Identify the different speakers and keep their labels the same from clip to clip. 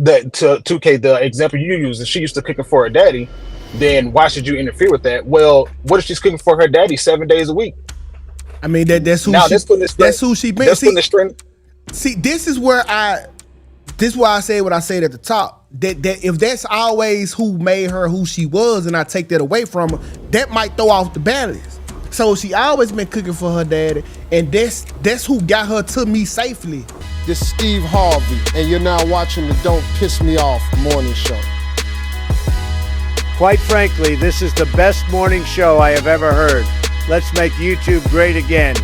Speaker 1: that to 2K, the example you use, if she used to cooking for her daddy, then why should you interfere with that? Well, what if she's cooking for her daddy 7 days a week?
Speaker 2: I mean that's who
Speaker 1: Now
Speaker 2: she that's who she been.
Speaker 1: that's putting the strength.
Speaker 2: See, this is where this is why I say what I said at the top. That if that's always who made her who she was, and I take that away from her, that might throw off the balance. So she always been cooking for her daddy, and that's who got her to me safely.
Speaker 3: This is Steve Harvey, and you're now watching the Don't Piss Me Off morning show.
Speaker 4: Quite frankly, this is the best morning show I have ever heard. Let's make YouTube great again.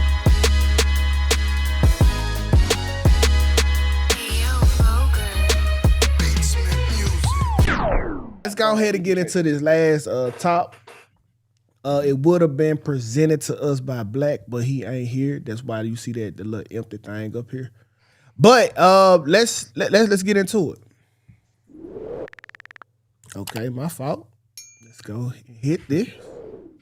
Speaker 2: Let's go ahead and get into this last top. It would have been presented to us by Black, but he ain't here. That's why you see that the little empty thing up here. But let's get into it. Okay, my fault. Let's go hit this.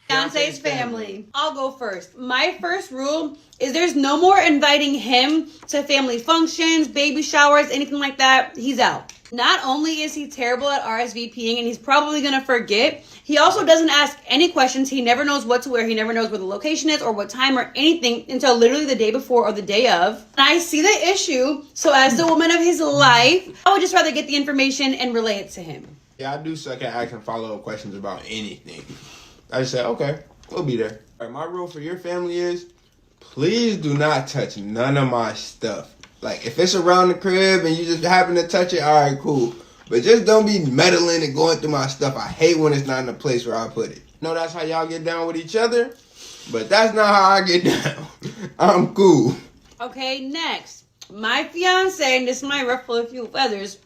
Speaker 5: Fiance's family. I'll go first. My first rule is there's no more inviting him to family functions, baby showers, anything like that. He's out. Not only is he terrible at RSVPing and he's probably going to forget, he also doesn't ask any questions. He never knows what to wear. He never knows where the location is or what time or anything until literally the day before or the day of. And I see the issue. So as the woman of his life, I would just rather get the information and relay it to him.
Speaker 6: Yeah, I do suck at asking follow-up questions about anything. I just said, okay, we'll be there. All right, my rule for your family is, please do not touch none of my stuff. Like, if it's around the crib and you just happen to touch it, all right, cool. But just don't be meddling and going through my stuff. I hate when it's not in the place where I put it. No, that's how y'all get down with each other, but that's not how I get down. I'm cool.
Speaker 5: Okay, next. My fiance, and this might ruffle a few feathers,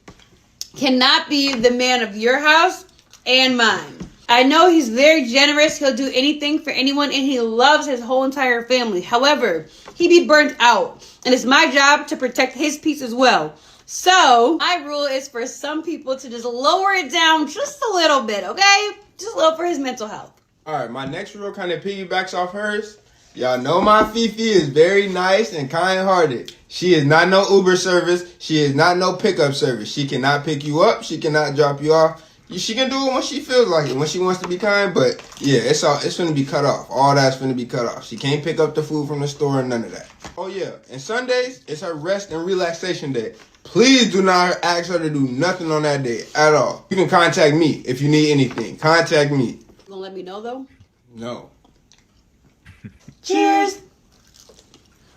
Speaker 5: cannot be the man of your house and mine. I know he's very generous. He'll do anything for anyone, and he loves his whole entire family. However, he be burnt out, and it's my job to protect his peace as well. So, my rule is for some people to just lower it down just a little bit, okay? Just a little for his mental health.
Speaker 6: All right, my next rule kind of piggybacks off hers. Y'all know my Fifi is very nice and kind-hearted. She is not no Uber service. She is not no pickup service. She cannot pick you up. She cannot drop you off. She can do it when she feels like it, when she wants to be kind, but yeah, it's finna be cut off. All that's finna be cut off. She can't pick up the food from the store and none of that. Oh yeah, and Sundays, it's her rest and relaxation day. Please do not ask her to do nothing on that day at all. You can contact me if you need anything. Contact me.
Speaker 5: You gonna let me know though?
Speaker 6: No.
Speaker 5: Cheers.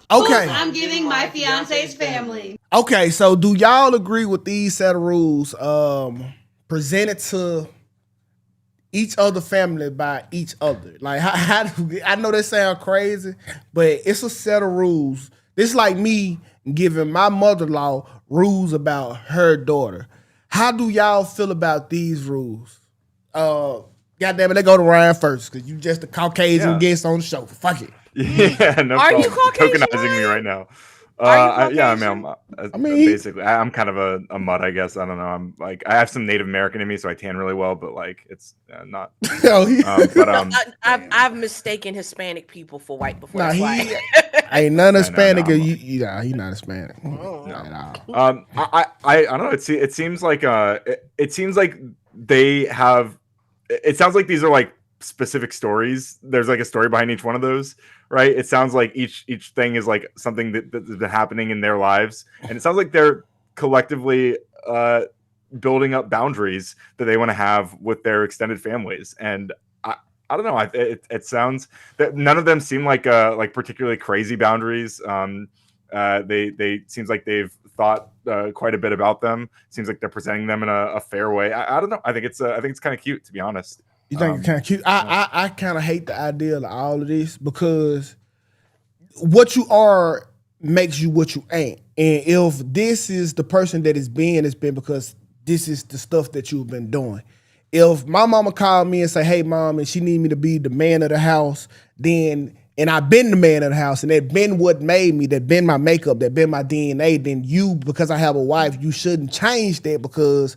Speaker 2: Okay.
Speaker 5: I'm giving my fiance's family.
Speaker 2: Okay, so do y'all agree with these set of rules presented to each other family by each other? Like, I know that sound crazy, but it's a set of rules. It's like me giving my mother-in-law rules about her daughter. How do y'all feel about these rules? Goddamn it, let's go to Ryan first, because you just a Caucasian guest on the show. Fuck it.
Speaker 7: Yeah, no
Speaker 8: Are
Speaker 7: problem.
Speaker 8: you Caucasian,
Speaker 7: Tokenizing me right now.
Speaker 8: Are you
Speaker 7: I mean, basically, I'm kind of a mutt, I guess. I don't know. I'm like, I have some Native American in me, so I tan really well, but like, it's not.
Speaker 8: I've mistaken Hispanic people for white before.
Speaker 2: Nah,
Speaker 8: That's
Speaker 2: he
Speaker 8: why.
Speaker 2: ain't none Hispanic.
Speaker 7: No.
Speaker 2: He not Hispanic.
Speaker 7: I don't know. It seems like it seems like they have. It sounds like these are like specific stories. There's like a story behind each one of those, right? It sounds like each thing is like something that's been happening in their lives, and it sounds like they're collectively building up boundaries that they want to have with their extended families. And I don't know. It sounds that none of them seem like particularly crazy boundaries. They seems like they've thought quite a bit about them. Seems like they're presenting them in a fair way. I don't know. I think it's kind of cute, to be honest.
Speaker 2: You think it's kind of cute? I kind of hate the idea of all of this, because what you are makes you what you ain't. And if this is the person that it's been because this is the stuff that you've been doing. If my mama called me and say, "Hey, mom," and she need me to be the man of the house, and I've been the man of the house, and that been what made me, that been my makeup, that been my DNA, then you, because I have a wife, you shouldn't change that, because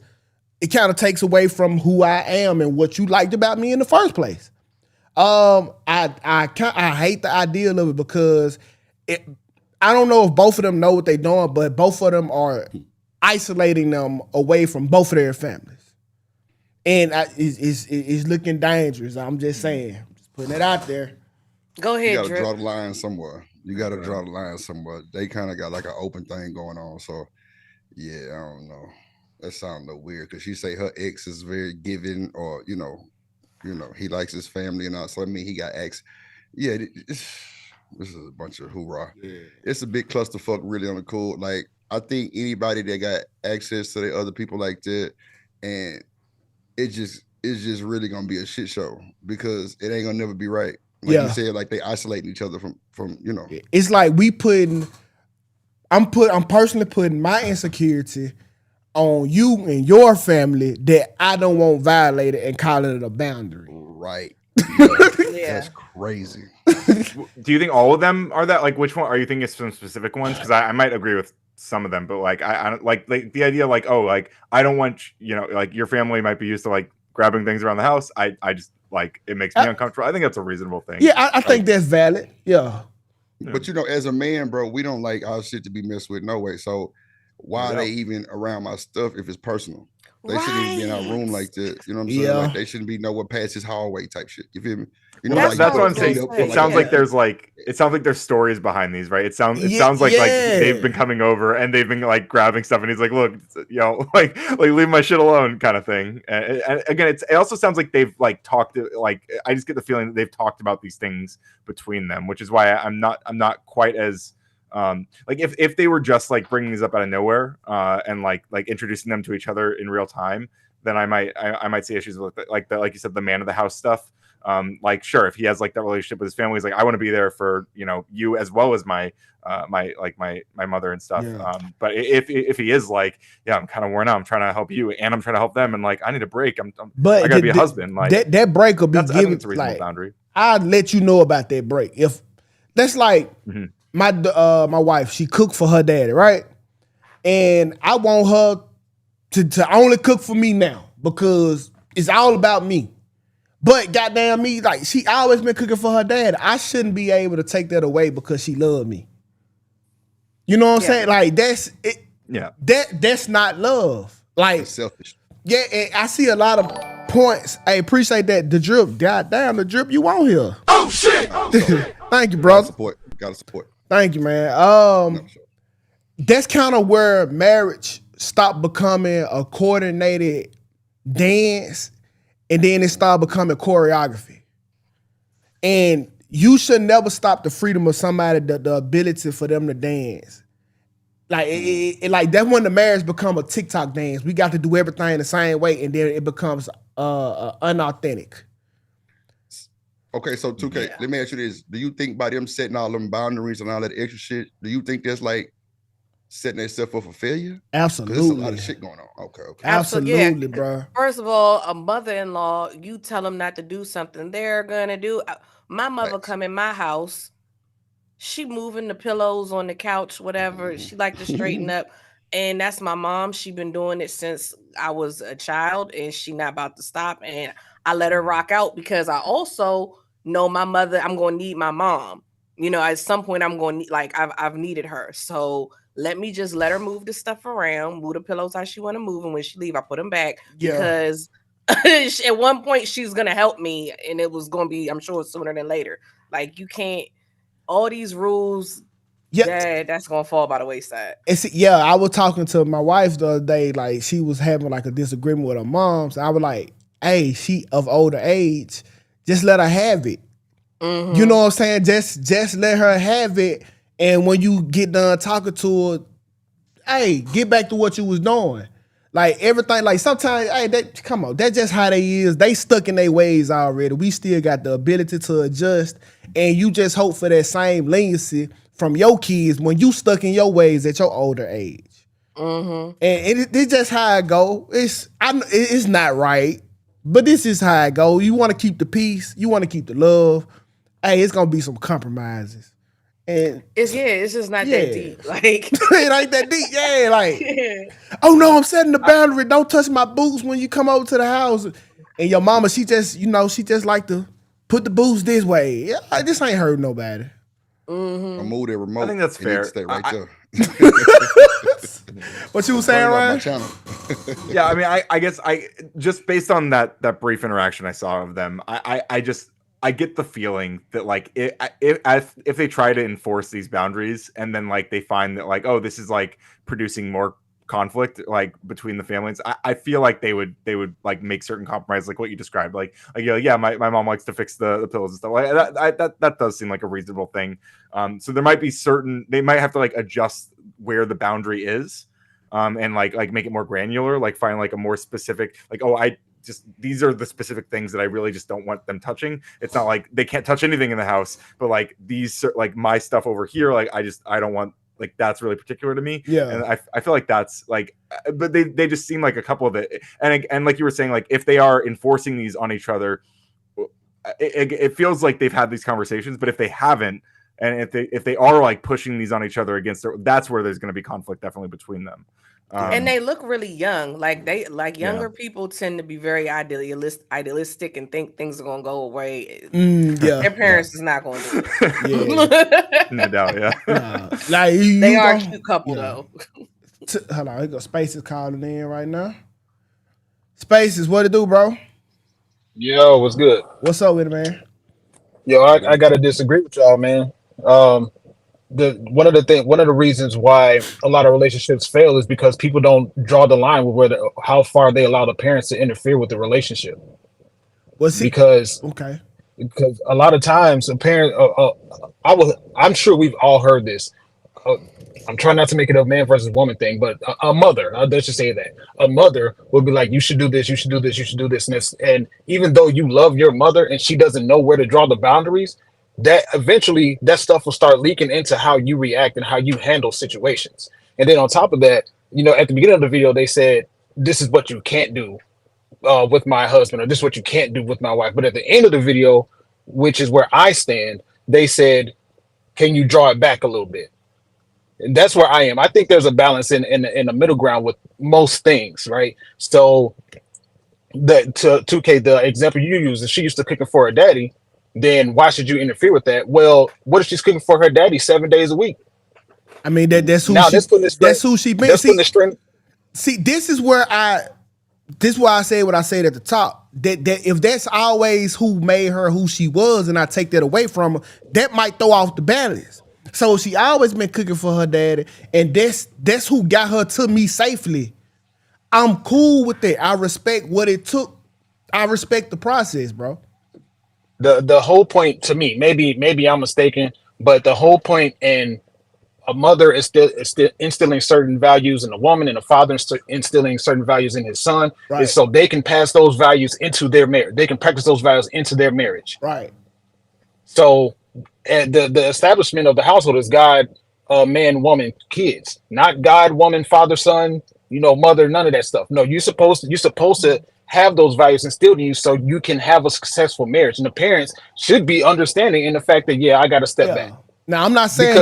Speaker 2: it kind of takes away from who I am and what you liked about me in the first place. I hate the idea of it, because I don't know if both of them know what they're doing, but both of them are isolating them away from both of their families. And it's looking dangerous. I'm just saying. Just putting it out there.
Speaker 8: Go
Speaker 9: You
Speaker 8: ahead,
Speaker 9: got to
Speaker 8: Drip.
Speaker 9: draw the line somewhere. You got to draw the line somewhere. They kind of got like an open thing going on. So, yeah, I don't know. That sounds a little weird because she say her ex is very giving, or you know, he likes his family and all. So I mean, he got ex. Yeah, this is a bunch of hoorah. Yeah. It's a big clusterfuck, really on the cool. Like I think anybody that got access to the other people like that, and it's just really gonna be a shit show because it ain't gonna never be right. Like you said, like they isolating each other from.
Speaker 2: It's like I'm personally putting my insecurity on you and your family that I don't want violated and calling it a boundary.
Speaker 9: Right.
Speaker 8: Yeah.
Speaker 9: That's crazy.
Speaker 7: Do you think all of them are that? Like, which one are you thinking? Some specific ones? Because I might agree with some of them, but like I don't like the idea. Like, oh, like I don't want like your family might be used to like grabbing things around the house. I just like it makes me uncomfortable. I think that's a reasonable thing.
Speaker 2: Yeah, I think that's valid. Yeah.
Speaker 9: But as a man, bro, we don't like our shit to be messed with no way. So why are they even around my stuff if it's personal? They shouldn't even be in our room like that. You know what I'm saying? Like they shouldn't be nowhere past his hallway type shit. You feel me?
Speaker 7: That's what I'm saying. It sounds like there's stories behind these, right? It sounds like they've been coming over and they've been like grabbing stuff, and he's like, "Look, like leave my shit alone," kind of thing. And again, it also sounds like they've like talked. Like I just get the feeling that they've talked about these things between them, which is why I'm not quite as like if they were just like bringing these up out of nowhere and like introducing them to each other in real time, then I might see issues with it. Like you said, the man of the house stuff. Like sure, if he has like that relationship with his family, he's like, I want to be there for you as well as my mother and stuff. But if he is like, yeah, I'm kind of worn out, I'm trying to help you and I'm trying to help them, and like I need a break, I gotta be a husband. Like
Speaker 2: that break will be given.
Speaker 7: I think it's a reasonable boundary.
Speaker 2: I'll let you know about that break. If that's like my wife, she cooked for her daddy, right? And I want her to only cook for me now because it's all about me. But goddamn me, like she always been cooking for her dad. I shouldn't be able to take that away because she loved me. You know what I'm saying? Like that's it. Yeah. That's not love. Like
Speaker 9: it's selfish.
Speaker 2: Yeah, and I see a lot of points. I appreciate that. The drip, goddamn, the drip you on here. Oh shit! Thank you, brother.
Speaker 9: Gotta support.
Speaker 2: Thank you, man. That's kind of where marriage stopped becoming a coordinated dance. And then it started becoming choreography. And you should never stop the freedom of somebody, the ability for them to dance. Like, like that's when the marriage become a TikTok dance. We got to do everything the same way, and then it becomes unauthentic.
Speaker 9: Okay, so Tukay, let me ask you this. Do you think by them setting all them boundaries and all that extra shit, do you think that's like setting themselves up for failure?
Speaker 2: Absolutely.
Speaker 9: There's a lot of shit going on. Okay.
Speaker 2: Absolutely, bro.
Speaker 8: First of all, a mother-in-law, you tell them not to do something, they're gonna do. My mother come in my house, she moving the pillows on the couch, whatever. She like to straighten up, and that's my mom. She been doing it since I was a child, and she not about to stop. And I let her rock out because I also know my mother. I'm gonna need my mom. At some point, I'm going to need, like I've needed her. So let her move the stuff around, move the pillows how she want to move, and when she leave, I put them back because at one point she's gonna help me, and it was gonna be, I'm sure, sooner than later. Like you can't, all these rules, that's gonna fall by the wayside.
Speaker 2: I was talking to my wife the other day, like she was having like a disagreement with her mom. So I was like, hey, she of older age, just let her have it. Mm-hmm. You know what I'm saying? Just let her have it. And when you get done talking to her, hey, get back to what you was doing. Like everything, like sometimes, hey, that's just how they is. They stuck in their ways already. We still got the ability to adjust, and you just hope for that same leniency from your kids when you stuck in your ways at your older age. Mm-hmm. And it's just how it go. It's not right, but this is how it go. You want to keep the peace. You want to keep the love. Hey, it's gonna be some compromises. And
Speaker 8: it's just not that deep. Like
Speaker 2: it ain't that deep. Yeah, like oh no, I'm setting the boundary. Don't touch my boots when you come over to the house. And your mama, she just like to put the boots this way. Yeah, I just ain't heard nobody.
Speaker 9: I move that remote.
Speaker 7: I think that's fair.
Speaker 9: Stay right there.
Speaker 2: What you were
Speaker 9: Turn
Speaker 2: saying,
Speaker 9: it off my
Speaker 2: Ryan?
Speaker 9: channel.
Speaker 7: Yeah, I mean, I guess I just based on that brief interaction I saw of them, I get the feeling that like if they try to enforce these boundaries and then like they find that like, oh, this is like producing more conflict like between the families, I feel like they would like make certain compromises like what you described, like you know, yeah, my mom likes to fix the pillows and stuff like that does seem like a reasonable thing. So there might be they might have to like adjust where the boundary is, and like make it more granular, like find like a more specific, like, oh, these are the specific things that I really just don't want them touching. It's not like they can't touch anything in the house, but like these, like my stuff over here, like I don't want, like that's really particular to me.
Speaker 2: Yeah.
Speaker 7: And I feel like that's like, but they just seem like a couple of it. And like you were saying, like if they are enforcing these on each other, it feels like they've had these conversations, but if they haven't, and if they are like pushing these on each other against it, that's where there's going to be conflict definitely between them.
Speaker 8: And they look really young. Like younger people tend to be very idealistic and think things are gonna go away. Their parents is not gonna do it.
Speaker 7: No doubt. Yeah.
Speaker 2: Like
Speaker 8: they are a cute couple though.
Speaker 2: Hold on, here go Spaces calling in right now. Spaces, what it do, bro?
Speaker 1: Yo, what's good?
Speaker 2: What's up with it, man?
Speaker 1: Yo, I gotta disagree with y'all, man. One of the reasons why a lot of relationships fail is because people don't draw the line with how far they allow the parents to interfere with the relationship. Because a lot of times a parent, I'm sure we've all heard this. I'm trying not to make it a man versus woman thing, but a mother, let's just say that a mother will be like, you should do this, you should do this, you should do this, and even though you love your mother and she doesn't know where to draw the boundaries, that eventually that stuff will start leaking into how you react and how you handle situations. And then on top of that, you know, at the beginning of the video, they said, this is what you can't do with my husband, or this is what you can't do with my wife. But at the end of the video, which is where I stand, they said, can you draw it back a little bit? And that's where I am. I think there's a balance in the middle ground with most things, right? So Tukay, the example you use is she used to cooking for her daddy. Then why should you interfere with that? Well, what if she's cooking for her daddy 7 days a week?
Speaker 2: I mean, that's who she been. See, this is why I say what I said at the top. That if that's always who made her who she was, and I take that away from her, that might throw off the balance. So she always been cooking for her daddy, and that's who got her to me safely. I'm cool with that. I respect what it took. I respect the process, bro.
Speaker 1: The whole point to me, maybe I'm mistaken, but the whole point in a mother is still instilling certain values in a woman, and a father instilling certain values in his son, is so they can pass those values into their marriage. They can practice those values into their marriage.
Speaker 2: Right.
Speaker 1: So the establishment of the household is God, man, woman, kids, not God, woman, father, son, mother, none of that stuff. No, you're supposed to have those values instilled in you so you can have a successful marriage. And the parents should be understanding in the fact that, I got to step back.
Speaker 2: Now, I'm not saying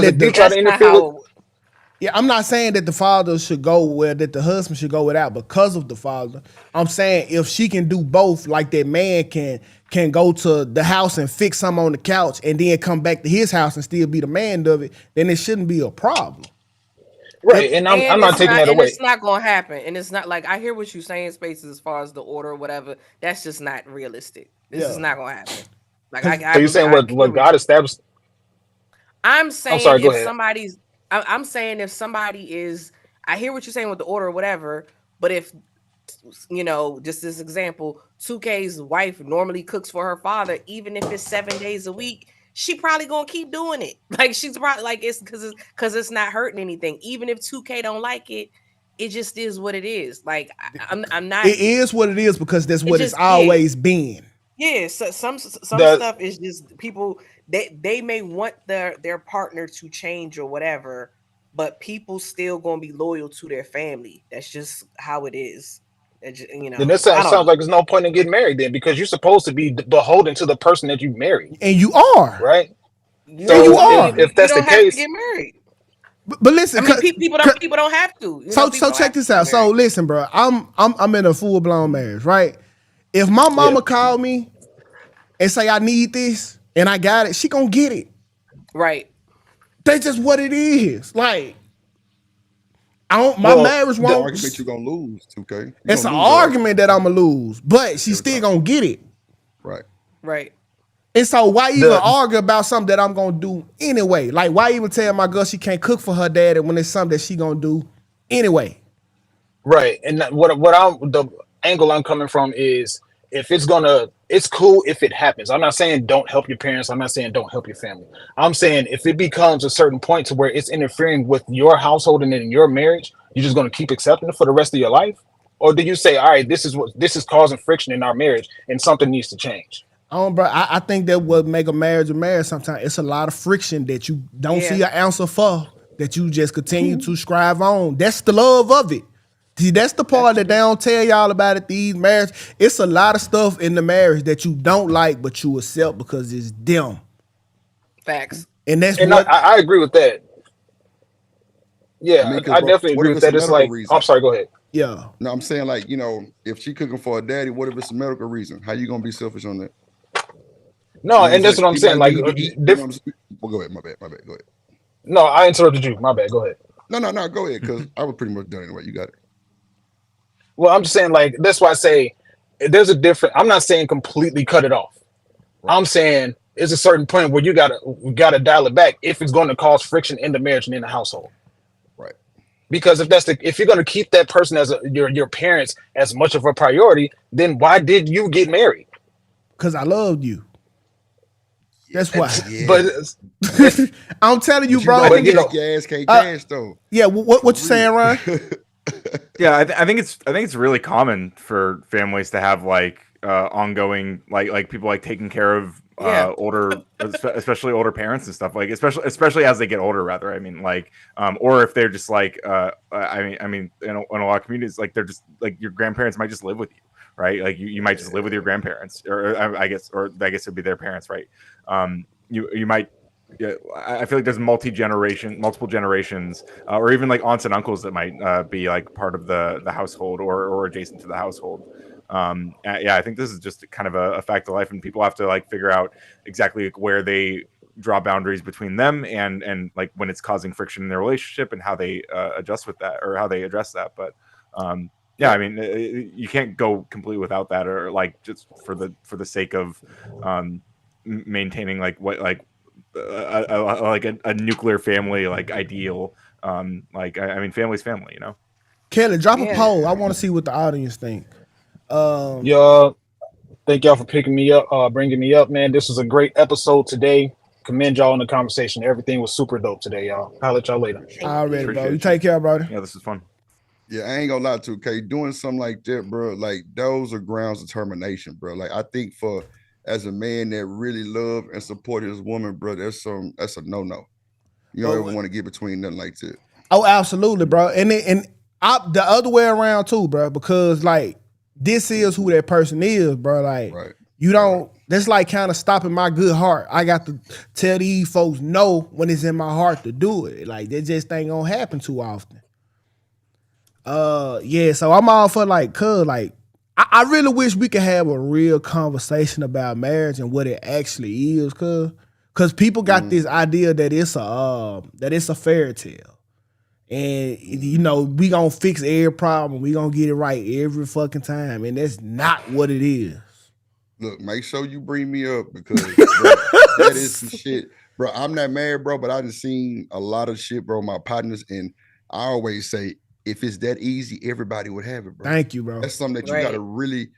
Speaker 2: I'm not saying that the father should go where that the husband should go without because of the father. I'm saying if she can do both, like that man can go to the house and fix something on the couch and then come back to his house and still be the man of it, then it shouldn't be a problem.
Speaker 1: Right, and I'm not taking that away.
Speaker 8: It's not going to happen. And it's not like, I hear what you're saying, Spaces, as far as the order or whatever. That's just not realistic. This is not going to happen. Like,
Speaker 1: so you're saying what God established?
Speaker 8: I'm saying
Speaker 1: go ahead.
Speaker 8: I'm saying if somebody is, I hear what you're saying with the order or whatever, but if, just this example, Tukay's wife normally cooks for her father, even if it's 7 days a week, she probably gonna keep doing it. Like she's probably like it's because it's not hurting anything. Even if 2K don't like it, it just is what it is. Like I'm not.
Speaker 2: It is what it is because that's what it's always been.
Speaker 8: Yeah, so some stuff is just people they may want their partner to change or whatever, but people still gonna be loyal to their family. That's just how it is.
Speaker 1: Then this sounds like there's no point in getting married then, because you're supposed to be beholden to the person that you marry,
Speaker 2: and you are,
Speaker 1: right?
Speaker 2: So you are.
Speaker 1: If that's the case,
Speaker 8: get married.
Speaker 2: But listen,
Speaker 8: people don't have to.
Speaker 2: So check this out. So listen, bro, I'm in a full blown marriage, right? If my mama called me and say I need this and I got it, she gonna get it.
Speaker 8: Right.
Speaker 2: That's just what it is. Like, My marriage
Speaker 9: The
Speaker 2: won't.
Speaker 9: argument you're gonna lose, 2K.
Speaker 2: It's an argument that I'm gonna lose, but she's still gonna get it.
Speaker 9: Right.
Speaker 8: Right.
Speaker 2: And so why even argue about something that I'm gonna do anyway? Like, why even tell my girl she can't cook for her daddy when it's something that she gonna do anyway?
Speaker 1: Right. And the angle I'm coming from is, if it's cool if it happens. I'm not saying don't help your parents. I'm not saying don't help your family. I'm saying if it becomes a certain point to where it's interfering with your household and in your marriage, you're just going to keep accepting it for the rest of your life? Or do you say, all right, this is causing friction in our marriage and something needs to change?
Speaker 2: Bro, I think that would make a marriage sometimes. It's a lot of friction that you don't see an answer for, that you just continue to strive on. That's the love of it. See, that's the part that they don't tell y'all about it. These marriages, it's a lot of stuff in the marriage that you don't like, but you accept because it's them.
Speaker 8: Facts.
Speaker 2: And
Speaker 1: I agree with that. Yeah, I
Speaker 9: bro,
Speaker 1: definitely agree with that. It's like, I'm sorry, go ahead.
Speaker 2: Yeah.
Speaker 9: No, I'm saying, like, if she cooking for a daddy, what if it's a medical reason? How you gonna be selfish on that?
Speaker 1: No, and that's what I'm saying. Like,
Speaker 9: well, go ahead. My bad. Go ahead.
Speaker 1: No, I interrupted you. My bad. Go ahead.
Speaker 9: No. Go ahead, because I was pretty much done anyway. You got it.
Speaker 1: Well, I'm just saying, like, that's why I say there's a different. I'm not saying completely cut it off. Right. I'm saying there's a certain point where you gotta dial it back if it's going to cause friction in the marriage and in the household.
Speaker 9: Right.
Speaker 1: Because if you're going to keep that person as your parents as much of a priority, then why did you get married?
Speaker 2: Because I loved you. That's why.
Speaker 9: Yeah.
Speaker 2: But I'm telling you, bro.
Speaker 9: Cash though.
Speaker 2: Yeah. What you saying, Ryan?
Speaker 7: Yeah, I think it's really common for families to have like ongoing like people like taking care of older, especially older parents and stuff, like especially as they get older, rather. I mean, like or if they're just like I mean in a lot of communities, like they're just like your grandparents might just live with you, right? Like you might just live with your grandparents, or I guess it'd be their parents, right? You might. Yeah, I feel like there's multiple generations, or even like aunts and uncles that might be like part of the household or adjacent to the household. I think this is just kind of a fact of life, and people have to like figure out exactly like where they draw boundaries between them and like when it's causing friction in their relationship and how they adjust with that or how they address that. But I mean, you can't go completely without that, or like just for the sake of maintaining like what like. Like a nuclear family like ideal. I mean, family's family, you know.
Speaker 2: Kelly, drop a poll. I want to see what the audience think.
Speaker 1: Y'all, thank y'all for picking me up, bringing me up, man. This was a great episode today. Commend y'all on the conversation. Everything was super dope today, y'all. I'll let y'all later.
Speaker 2: Already, bro. You take care, brother.
Speaker 7: Yeah, this is fun.
Speaker 9: Yeah, I ain't gonna lie to you, K. Doing something like that, bro, like those are grounds of termination, bro. Like I think as a man that really love and support his woman, bro, that's a no-no. You don't ever want to get between nothing like that.
Speaker 2: Oh, absolutely, bro. And the other way around too, bro, because like this is who that person is, bro. Like you don't. That's like kind of stopping my good heart. I got to tell these folks no when it's in my heart to do it. Like that just ain't gonna happen too often. So I'm all for like, I really wish we could have a real conversation about marriage and what it actually is, cause people got this idea that it's a fairy tale, and we gonna fix every problem, we gonna get it right every fucking time, and that's not what it is.
Speaker 9: Look, make sure you bring me up because bro, that is some shit, bro. I'm not married, bro, but I done seen a lot of shit, bro. My partners, and I always say, if it's that easy, everybody would have it, bro.
Speaker 2: Thank you, bro.
Speaker 9: That's something that you gotta really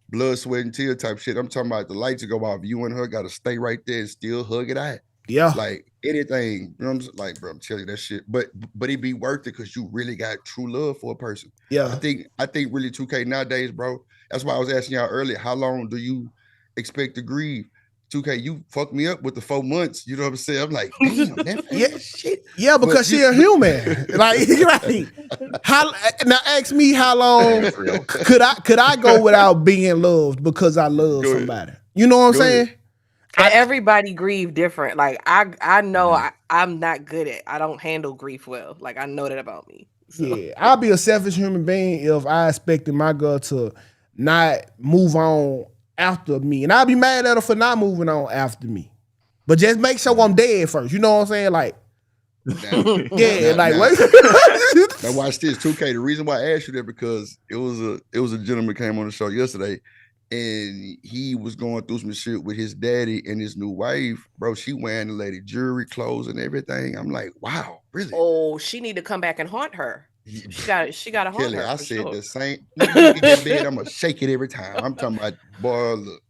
Speaker 9: blood, sweat, and tear type shit. I'm talking about the lights go off. You and her gotta stay right there and still hug it out.
Speaker 2: Yeah.
Speaker 9: Like anything. You know what I'm saying? Like, bro, I'm telling you that shit. But it be worth it because you really got true love for a person.
Speaker 2: Yeah.
Speaker 9: I think really 2K nowadays, bro. That's why I was asking y'all earlier, how long do you expect to grieve? 2K, you fucked me up with the 4 months. You know what I'm saying? I'm like, damn, that shit.
Speaker 2: Yeah, because she a human. Like, now ask me how long could I go without being loved because I love somebody? You know what I'm saying?
Speaker 8: Everybody grieve different. Like I know I'm not good at. I don't handle grief well. Like I know that about me. So.
Speaker 2: Yeah, I'll be a selfish human being if I expected my girl to not move on after me, and I'll be mad at her for not moving on after me. But just make sure I'm dead first. You know what I'm saying? Like, Yeah, like what?
Speaker 9: Now watch this, 2K. The reason why I asked you that because it was a gentleman came on the show yesterday, and he was going through some shit with his daddy and his new wife. Bro, she wearing the lady jewelry, clothes, and everything. I'm like, wow, really?
Speaker 8: Oh, she need to come back and haunt her. She got to haunt
Speaker 9: Kelly,
Speaker 8: her.
Speaker 9: I
Speaker 8: for
Speaker 9: said
Speaker 8: sure.
Speaker 9: the same. Nigga, in that bed, I'm gonna shake it every time. I'm talking about boy. Look.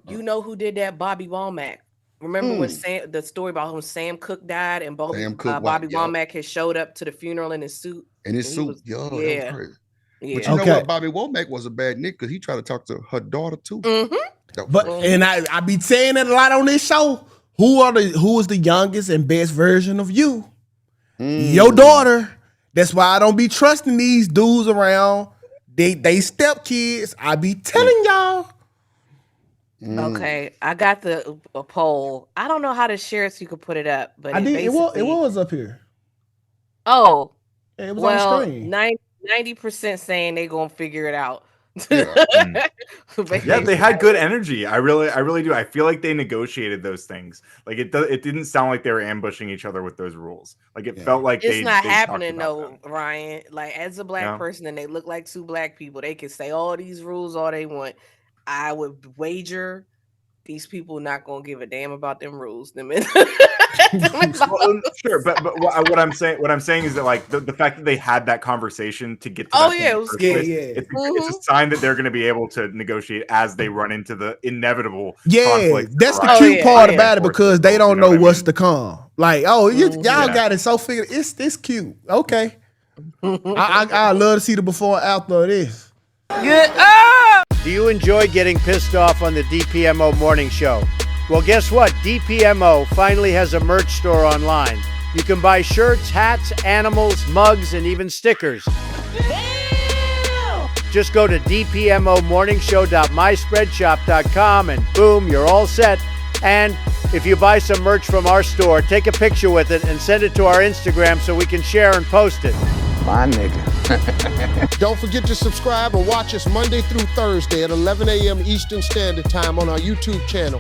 Speaker 8: You know who did that? Bobby Womack. Remember when the story about when Sam Cooke died and Bobby Womack had showed up to the funeral in his suit?
Speaker 9: In his suit, that was crazy.
Speaker 8: Yeah.
Speaker 9: But you know what? Bobby Womack was a bad nigga because he tried to talk to her daughter too.
Speaker 2: But and I be saying it a lot on this show. Who is the youngest and best version of you? Your daughter. That's why I don't be trusting these dudes around. They step kids. I be telling y'all.
Speaker 8: Okay, I got the poll. I don't know how to share it so you could put it up, but
Speaker 2: It was up here.
Speaker 8: Oh,
Speaker 2: it was on the screen.
Speaker 8: 90% saying they gonna figure it out.
Speaker 7: Yeah, they had good energy. I really do. I feel like they negotiated those things. Like it didn't sound like they were ambushing each other with those rules. Like it felt like
Speaker 8: it's not
Speaker 7: they
Speaker 8: happening though, Ryan. Like as a black person and they look like two black people, they can say all these rules all they want. I would wager these people not gonna give a damn about them rules.
Speaker 7: Sure, but what I'm saying is that like the fact that they had that conversation to get to that it's a sign that they're going to be able to negotiate as they run into the inevitable conflict.
Speaker 2: That's the cute part about it because they don't know what's to come. Like, y'all got it so figured. It's cute. Okay, I love to see the before and after of this.
Speaker 4: Do you enjoy getting pissed off on the DPMO morning show? Well, guess what? DPMO finally has a merch store online. You can buy shirts, hats, animals, mugs, and even stickers. Damn! Just go to dpmomorningshow.myspreadshop.com and boom, you're all set. And if you buy some merch from our store, take a picture with it and send it to our Instagram so we can share and post it.
Speaker 10: My nigga.
Speaker 3: Don't forget to subscribe and watch us Monday through Thursday at 11 a.m. Eastern Standard Time on our YouTube channel.